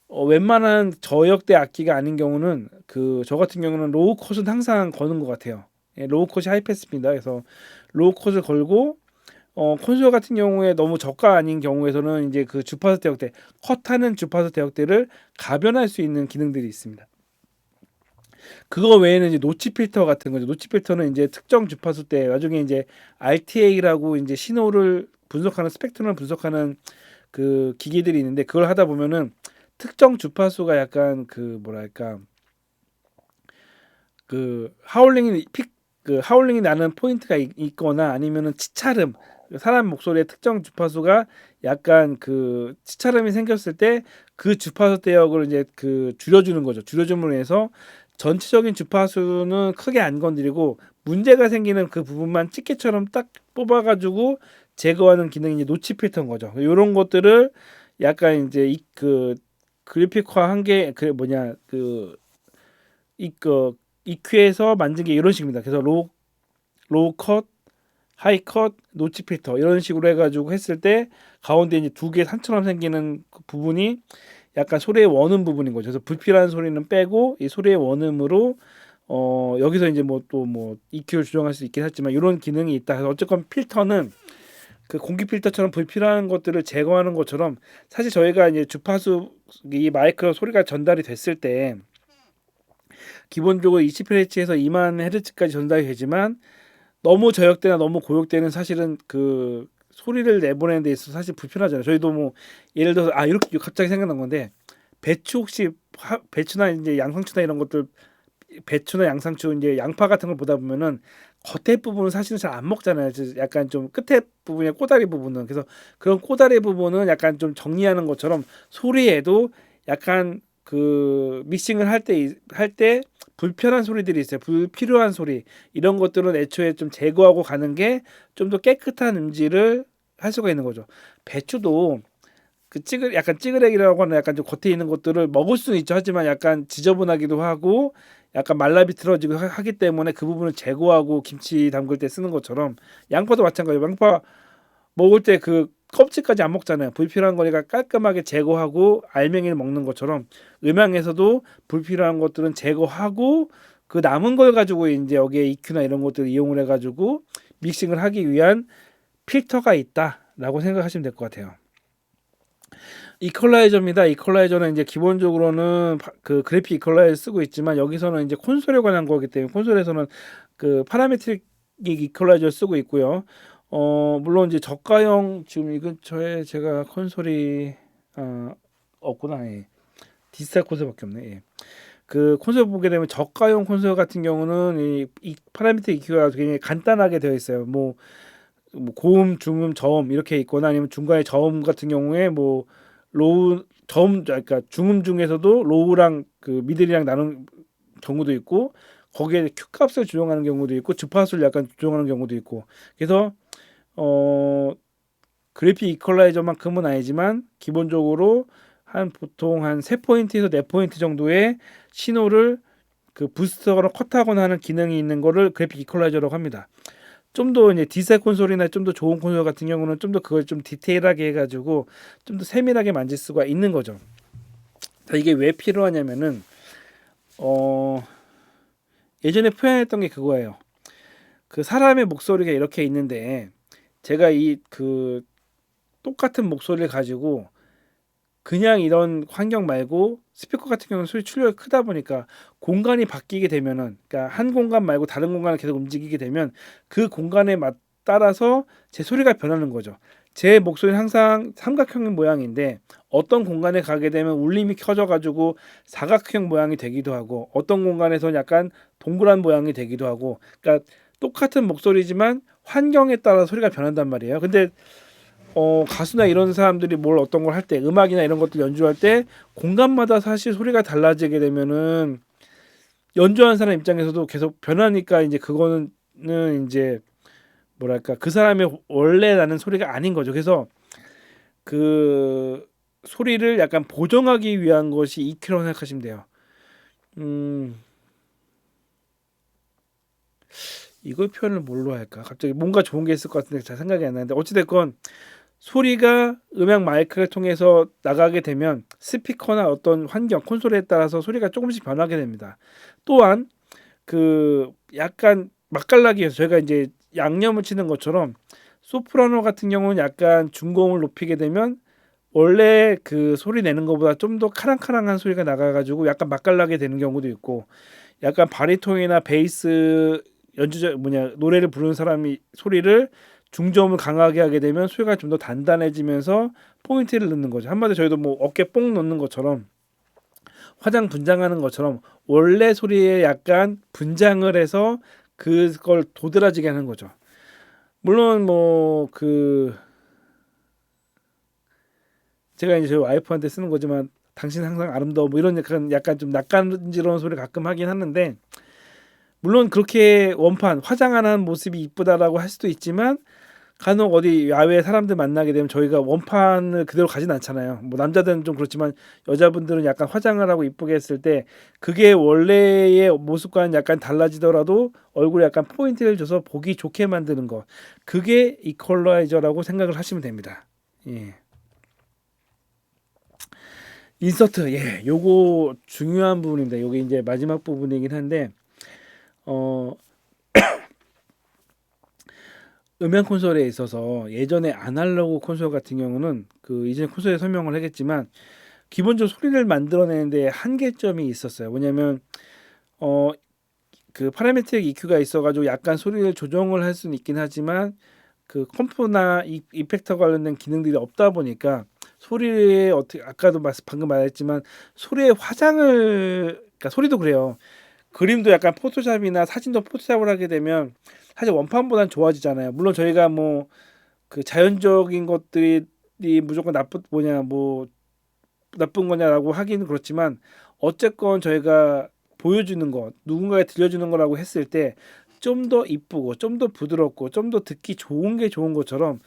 웬만한 저역대 악기가 아닌 경우는 그 저 같은 경우는 로우 컷은 항상 거는 것 같아요. 예, 로우 컷이 하이패스입니다. 그래서 로우 컷을 걸고 콘솔 같은 경우에 너무 저가 아닌 경우에서는 이제 그 주파수 대역대 컷하는 주파수 대역대를 가변할 수 있는 기능들이 있습니다. 그거 외에는 이제 노치 필터 같은 거죠. 노치 필터는 이제 특정 주파수 대 나중에 이제 RTA라고 이제 신호를 분석하는 스펙트럼을 분석하는 그 기기들이 있는데 그걸 하다 보면은 특정 주파수가 약간 그 뭐랄까 그 하울링이 나는 포인트가 있거나 아니면은 치차름 사람 목소리의 특정 주파수가 약간 그 치차름이 생겼을 때 그 주파수 대역을 이제 그 줄여주는 거죠. 줄여줌으로 해서 전체적인 주파수는 크게 안 건드리고 문제가 생기는 그 부분만 집게처럼 딱 뽑아가지고 제거하는 기능이 이제 노치 필터인 거죠. 이런 것들을 약간 이제 그 그래픽화 한 게 그 뭐냐 그 EQ에서 만든 게 이런 식입니다. 그래서 로우 컷, 하이 컷, 노치 필터 이런 식으로 해가지고 했을 때 가운데 이제 두 개 산처럼 생기는 그 부분이 약간 소리의 원음 부분인 거죠. 그래서 불필요한 소리는 빼고 이 소리의 원음으로 여기서 이제 뭐 또 뭐 EQ를 조정할 수 있긴 하지만 이런 기능이 있다. 그래서 어쨌건 필터는 그 공기 필터처럼 불필요한 것들을 제거하는 것처럼 사실 저희가 이제 주파수 이 마이크로 소리가 전달이 됐을 때 기본적으로 28Hz에서 2만 헤르츠까지 전달이 되지만 너무 저역대나 너무 고역대는 사실은 그 소리를 내보내는 데 있어서 사실 불편하잖아요. 저희도 뭐 예를 들어서 이렇게 갑자기 생각난 건데 배추나 이제 양상추나 이런 것들 배추나 양상추 이제 양파 같은 걸 보다 보면은 겉에 부분은 사실은 잘 안 먹잖아요. 약간 좀 끝에 부분이 꼬다리 부분은 그래서 그런 꼬다리 부분은 약간 좀 정리하는 것처럼 소리에도 약간 그 믹싱을 할 때 불편한 소리들이 있어요. 불필요한 소리 이런 것들은 애초에 좀 제거하고 가는 게 좀 더 깨끗한 음질을 할 수가 있는 거죠. 배추도 그 약간 찌그레기라고 하는 약간 좀 겉에 있는 것들을 먹을 수는 있죠. 하지만 약간 지저분하기도 하고 약간 말라비틀어지고 하기 때문에 그 부분을 제거하고 김치 담글 때 쓰는 것처럼 양파도 마찬가지예요. 양파 먹을 때 그 껍질까지 안 먹잖아요. 불필요한 거니까 깔끔하게 제거하고 알맹이를 먹는 것처럼 음향에서도 불필요한 것들은 제거하고 그 남은 걸 가지고 이제 여기에 EQ나 이런 것들을 이용을 해가지고 믹싱을 하기 위한 필터가 있다라고 생각하시면 될 것 같아요. 이퀄라이저입니다. 이퀄라이저는 이제 기본적으로는 그 그래픽 이퀄라이저 쓰고 있지만 여기서는 이제 콘솔에 관한 거기 때문에 콘솔에서는 그 파라메트릭 이퀄라이저를 쓰고 있고요. 물론 이제 저가형 지금 이 근처에 제가 콘솔이 없구나. 예. 디지털 콘솔밖에 없네. 예. 그 콘솔 보게 되면 저가용 콘솔 같은 경우는 이 파라미터 EQ가 굉장히 간단하게 되어 있어요. 뭐 고음, 중음, 저음 이렇게 있거나 아니면 중간에 저음 같은 경우에 뭐 로우, 저음, 그러니까 중음 중에서도 로우랑 그 미들이랑 나눈 경우도 있고 거기에 Q 값을 조정하는 경우도 있고 주파수를 약간 조정하는 경우도 있고 그래서 어 그래픽 이퀄라이저만큼은 아니지만 기본적으로 한 보통 한 3포인트에서 4포인트 정도의 신호를 그 부스트하거나 컷하거나 하는 기능이 있는 거를 그래픽 이퀄라이저라고 합니다. 좀 더 이제 디셀 콘솔이나 좀 더 좋은 콘솔 같은 경우는 좀 더 그걸 좀 디테일하게 해가지고 좀 더 세밀하게 만질 수가 있는 거죠. 자, 이게 왜 필요하냐면은 어 예전에 표현했던 게 그거예요. 그 사람의 목소리가 이렇게 있는데 제가 이 그 똑같은 목소리를 가지고 그냥 이런 환경 말고 스피커 같은 경우는 소리 출력이 크다 보니까 공간이 바뀌게 되면은 그러니까 한 공간 말고 다른 공간을 계속 움직이게 되면 그 공간에 따라서 제 소리가 변하는 거죠. 제 목소리는 항상 삼각형 모양인데 어떤 공간에 가게 되면 울림이 켜져 가지고 사각형 모양이 되기도 하고 어떤 공간에서는 약간 동그란 모양이 되기도 하고 그러니까 똑같은 목소리지만 환경에 따라 소리가 변한단 말이에요. 근데 가수나 이런 사람들이 뭘 어떤 걸 할 때 음악이나 이런 것들 연주할 때 공간마다 사실 소리가 달라지게 되면은 연주하는 사람 입장에서도 계속 변하니까 이제 그거는 이제 뭐랄까 그 사람의 원래 나는 소리가 아닌 거죠. 그래서 그 소리를 약간 보정하기 위한 것이 EQ라고 생각하시면 돼요. 음, 이걸 표현을 뭘로 할까? 갑자기 뭔가 좋은 게 있을 것 같은데 잘 생각이 안 나는데 어찌됐건 소리가 음향 마이크를 통해서 나가게 되면 스피커나 어떤 환경, 콘솔에 따라서 소리가 조금씩 변하게 됩니다. 또한 그 약간 맛깔나기 위해서 저희가 이제 양념을 치는 것처럼 소프라노 같은 경우는 약간 중고음을 높이게 되면 원래 그 소리 내는 것보다 좀 더 카랑카랑한 소리가 나가가지고 약간 맛깔나게 되는 경우도 있고 약간 바리톤이나 베이스 연주자 뭐냐 노래를 부르는 사람이 소리를 중저음을 강하게 하게 되면 소리가 좀 더 단단해지면서 포인트를 넣는 거죠. 한마디로 저희도 뭐 어깨 뽕 넣는 것처럼 화장 분장하는 것처럼 원래 소리에 약간 분장을 해서 그걸 도드라지게 하는 거죠. 물론 뭐 그 제가 이제 저희 와이프한테 쓰는 거지만 당신 항상 아름다워 뭐 이런 약간 좀 낯간지러운 소리 가끔 하긴 하는데 물론 그렇게 원판 화장 안 한 모습이 이쁘다라고 할 수도 있지만 간혹 어디 야외 사람들 만나게 되면 저희가 원판을 그대로 가진 않잖아요. 뭐 남자들은 좀 그렇지만 여자분들은 약간 화장을 하고 이쁘게 했을 때 그게 원래의 모습과는 약간 달라지더라도 얼굴에 약간 포인트를 줘서 보기 좋게 만드는 거. 그게 이퀄라이저라고 생각을 하시면 됩니다. 예. 인서트. 예. 요거 중요한 부분입니다. 요게 이제 마지막 부분이긴 한데 어 음향 콘솔에 있어서 예전에 아날로그 콘솔 같은 경우는 그 이전에 콘솔에 설명을 하겠지만 기본적으로 소리를 만들어내는데 한계점이 있었어요. 왜냐면 어 그 파라메트릭 EQ가 있어가지고 약간 소리를 조정을 할 수는 있긴 하지만 그 컴프나 이펙터 관련된 기능들이 없다 보니까 소리에 어떻게 아까도 방금 말했지만 소리의 화장을 그러니까 소리도 그래요. 그림도 약간 포토샵이나 사진도 포토샵을 하게 되면 사실 원판보다는 좋아지잖아요. 물론 저희가 뭐 그 자연적인 것들이 무조건 나쁜 거냐라고 하기는 그렇지만 어쨌건 저희가 보여주는 것, 누군가에 들려주는 거라고 했을 때 좀 더 이쁘고 좀 더 부드럽고 좀 더 듣기 좋은 게 좋은 것처럼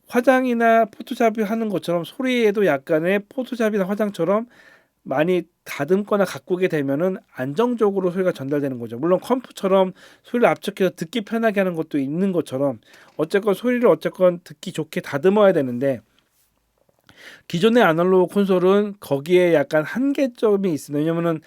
화장이나 포토샵이 하는 것처럼 소리에도 약간의 포토샵이나 화장처럼 많이 다듬거나 가꾸게 되면은 안정적으로 소리가 전달되는 거죠. 물론 컴프처럼 소리를 압축해서 듣기 편하게 하는 것도 있는 것처럼 어쨌건 소리를 어쨌건 듣기 좋게 다듬어야 되는데 기존의 아날로그 콘솔은 거기에 약간 한계점이 있습니다. 왜냐면은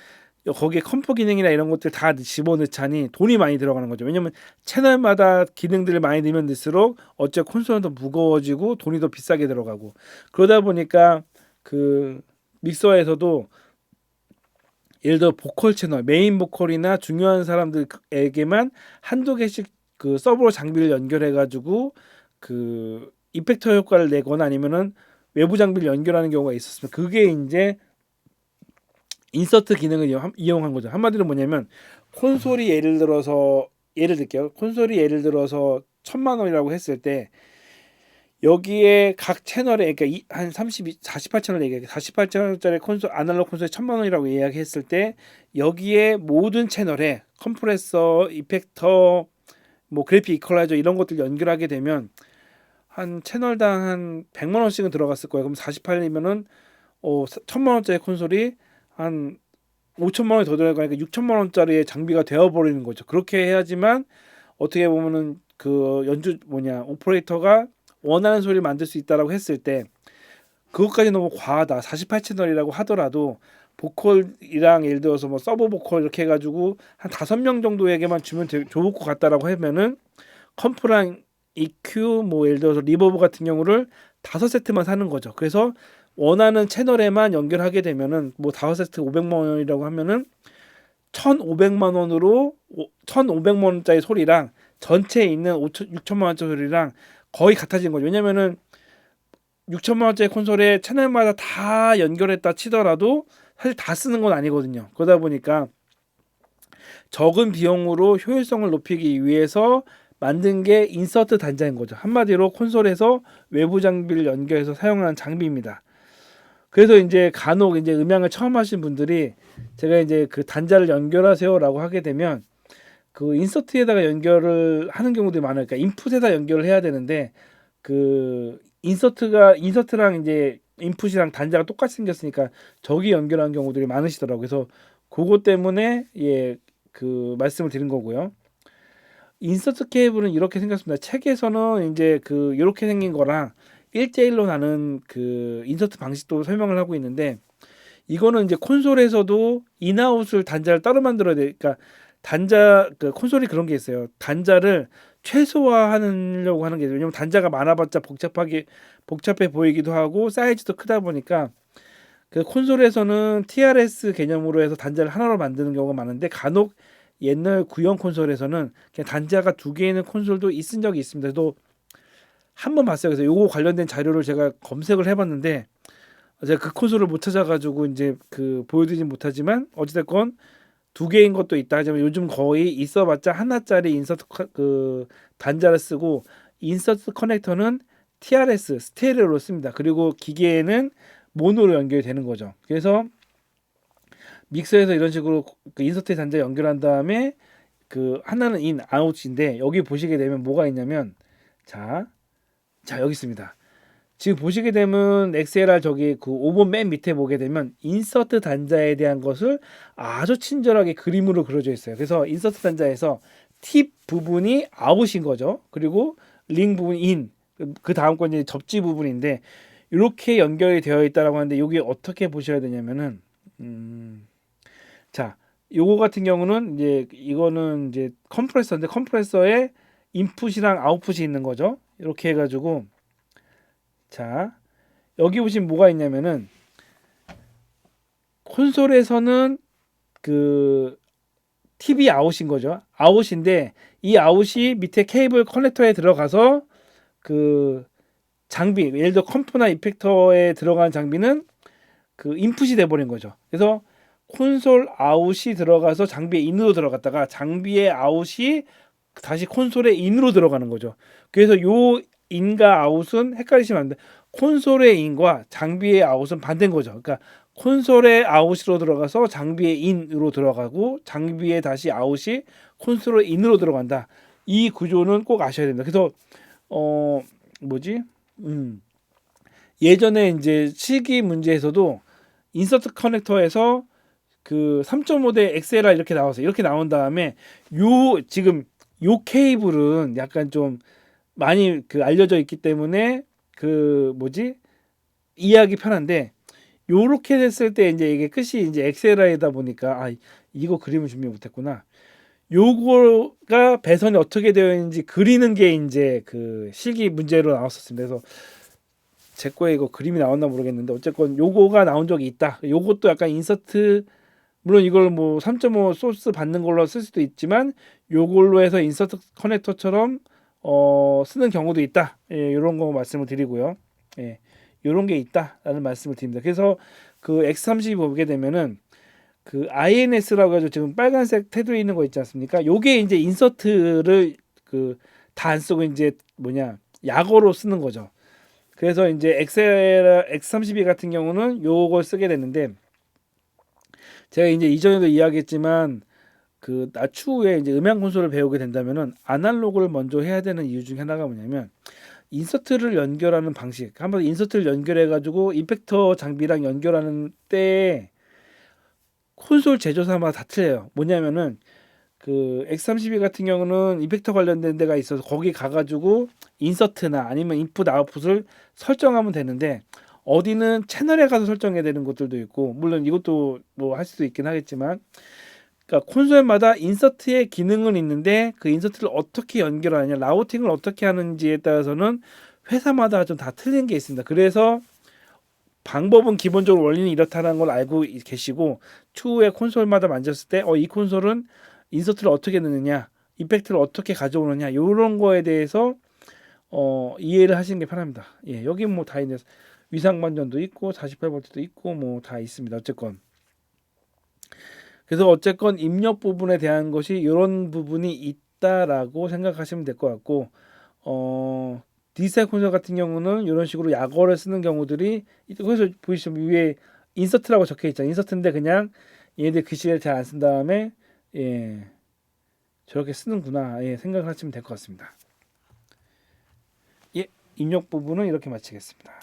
거기에 컴프 기능이나 이런 것들 다 집어넣자니 돈이 많이 들어가는 거죠. 왜냐면 채널마다 기능들을 많이 넣으면 넣을수록 어째 콘솔은 더 무거워지고 돈이 더 비싸게 들어가고 그러다 보니까 그 믹서에서도 예를 들어 보컬 채널, 메인 보컬이나 중요한 사람들에게만 한두 개씩 그 서버 장비를 연결해 가지고 그 이펙터 효과를 내거나 아니면은 외부 장비를 연결하는 경우가 있었으면 그게 이제 인서트 기능을 이용한 거죠. 한마디로 뭐냐면 콘솔이 예를 들게요. 콘솔이 예를 들어서 1,000만 원이라고 했을 때 여기에 각 채널에 그러니까 한 48채널 얘기해 48채널짜리 콘솔 아날로그 콘솔이 1,000만 원이라고 이야기했을 때 여기에 모든 채널에 컴프레서, 이펙터, 뭐 그래픽 이퀄라이저 이런 것들 연결하게 되면 한 채널당 한 100만 원씩은 들어갔을 거예요. 그럼 48이면은 1,000만 원짜리 콘솔이 한 5천만 원이 더 들어가니까 6천만 원짜리의 장비가 되어버리는 거죠. 그렇게 해야지만 어떻게 보면은 그 오퍼레이터가 원하는 소리를 만들 수 있다라고 했을 때 그것까지 너무 과하다. 48채널이라고 하더라도 보컬이랑 예를 들어서 뭐 서브 보컬 이렇게 해가지고 한 5명 정도에게만 주면 좋을 것 같다라고 하면은 컴프랑 EQ 뭐 예를 들어서 리버브 같은 경우를 5세트만 사는 거죠. 그래서 원하는 채널에만 연결하게 되면은 뭐 5세트 500만 원이라고 하면은 1,500만 원으로 1,500만 원짜리 소리랑 전체에 있는 6천만 원짜리 소리랑 거의 같아진 거죠. 왜냐면은 6천만 원짜리 콘솔에 채널마다 다 연결했다 치더라도 사실 다 쓰는 건 아니거든요. 그러다 보니까 적은 비용으로 효율성을 높이기 위해서 만든 게 인서트 단자인 거죠. 한마디로 콘솔에서 외부 장비를 연결해서 사용하는 장비입니다. 그래서 이제 간혹 이제 음향을 처음 하신 분들이 제가 이제 그 단자를 연결하세요라고 하게 되면 그 인서트에다가 연결을 하는 경우도 많아요. 그러니까 인풋에다 연결을 해야 되는데 그 인서트랑 이제 인풋이랑 단자가 똑같이 생겼으니까 저기 연결한 경우들이 많으시더라고요. 그래서 그것 때문에 그 말씀을 드린 거고요. 인서트 케이블은 이렇게 생겼습니다. 책에서는 이제 그 이렇게 생긴 거랑 1대1로 나는 그 인서트 방식도 설명을 하고 있는데 이거는 이제 콘솔에서도 인아웃을 단자를 따로 만들어야 돼. 그러니까 단자 그 콘솔이 그런 게 있어요. 단자를 최소화하려고 하는 게 있어요. 왜냐면 단자가 많아봤자 복잡해 보이기도 하고 사이즈도 크다 보니까 그 콘솔에서는 TRS 개념으로 해서 단자를 하나로 만드는 경우가 많은데 간혹 옛날 구형 콘솔에서는 그냥 단자가 2개 있는 콘솔도 있은 적이 있습니다. 저도 한 번 봤어요. 그래서 요거 관련된 자료를 제가 검색을 해봤는데 제가 그 콘솔을 못 찾아가지고 이제 그 보여드리진 못하지만 어찌됐건 2개인 것도 있다 하지만 요즘 거의 있어봤자 하나짜리 인서트 그 단자를 쓰고 인서트 커넥터는 TRS 스테레오로 씁니다. 그리고 기계에는 모노로 연결이 되는 거죠. 그래서 믹서에서 이런 식으로 그 인서트 단자 연결한 다음에 그 하나는 인 아웃인데 여기 보시게 되면 뭐가 있냐면 자 여기 있습니다. 지금 보시게 되면 XLR 저기 그 5번 맨 밑에 보게 되면 인서트 단자에 대한 것을 아주 친절하게 그림으로 그려져 있어요. 그래서 인서트 단자에서 팁 부분이 아웃인 거죠. 그리고 링 부분이 인. 그 다음 건 이제 접지 부분인데 이렇게 연결이 되어 있다라고 하는데 여기 어떻게 보셔야 되냐면은 자, 요거 같은 경우는 이제 이거는 이제 컴프레서인데 컴프레서에 인풋이랑 아웃풋이 있는 거죠. 이렇게 해가지고 자 여기 보시면 뭐가 있냐면은 콘솔에서는 그 TV 아웃인 거죠. 아웃인데 이 아웃이 밑에 케이블 커넥터에 들어가서 그 장비 예를 들어 컴프나 이펙터에 들어가는 장비는 그 인풋이 돼버린 거죠. 그래서 콘솔 아웃이 들어가서 장비의 인으로 들어갔다가 장비의 아웃이 다시 콘솔의 인으로 들어가는 거죠. 그래서 요 인과 아웃은 헷갈리시면 안 돼. 콘솔의 인과 장비의 아웃은 반대인 거죠. 그러니까 콘솔의 아웃으로 들어가서 장비의 인으로 들어가고 장비의 다시 아웃이 콘솔의 인으로 들어간다. 이 구조는 꼭 아셔야 됩니다. 그래서 뭐지? 예전에 이제 실기 문제에서도 인서트 커넥터에서 그 3.5대 XLR 이렇게 나와서 이렇게 나온 다음에 지금 요 케이블은 약간 좀 많이 그 알려져 있기 때문에 그 이해하기 편한데 요렇게 됐을 때 이제 이게 끝이 이제 XLR이다 보니까 이거 그림을 준비 못했구나. 요거가 배선이 어떻게 되어 있는지 그리는 게 이제 그 실기 문제로 나왔었습니다. 그래서 제 거에 이거 그림이 나왔나 모르겠는데 어쨌건 요거가 나온 적이 있다. 요것도 약간 인서트 물론 이걸 뭐 3.5 소스 받는 걸로 쓸 수도 있지만 요걸로 해서 인서트 커넥터처럼 쓰는 경우도 있다. 이런 거 말씀을 드리고요. 이런 게 있다라는 말씀을 드립니다. 그래서 그 X30 보게 되면은 그 INS라고 해서 지금 빨간색 테두리 있는 거 있지 않습니까? 요게 이제 인서트를 그 다 안 쓰고 이제 뭐냐 약어로 쓰는 거죠. 그래서 이제 X32 같은 경우는 요걸 쓰게 됐는데 제가 이제 이전에도 이야기했지만 그 추후에 이제 음향 콘솔을 배우게 된다면은 아날로그를 먼저 해야 되는 이유 중에 하나가 뭐냐면 인서트를 연결하는 방식. 한번 인서트를 연결해 가지고 임팩터 장비랑 연결하는 때 콘솔 제조사마다 다 틀려요. 뭐냐면은 그 X32 같은 경우는 임팩터 관련된 데가 있어서 거기 가가지고 인서트나 아니면 인풋 아웃풋을 설정하면 되는데 어디는 채널에 가서 설정해야 되는 것들도 있고 물론 이것도 뭐 할 수도 있긴 하겠지만 그러니까 콘솔마다 인서트의 기능은 있는데 그 인서트를 어떻게 연결하느냐 라우팅을 어떻게 하는지에 따라서는 회사마다 좀 다 틀린 게 있습니다. 그래서 방법은 기본적으로 원리는 이렇다는 걸 알고 계시고 추후에 콘솔마다 만졌을 때 이 콘솔은 인서트를 어떻게 넣느냐 임팩트를 어떻게 가져오느냐 이런 거에 대해서 이해를 하시는 게 편합니다. 예, 여기 뭐 다 있는 위상 반전도 있고 48V도 있고 뭐 다 있습니다. 어쨌건 그래서 어쨌건 입력 부분에 대한 것이 이런 부분이 있다라고 생각하시면 될 것 같고 디지털 콘솔 같은 경우는 이런 식으로 약어를 쓰는 경우들이 그래서 보시면 위에 인서트라고 적혀 있잖아요. 인서트인데 그냥 얘네들 글씨를 잘 안 쓴 다음에 예, 저렇게 쓰는구나 예, 생각을 하시면 될 것 같습니다. 예, 입력 부분은 이렇게 마치겠습니다.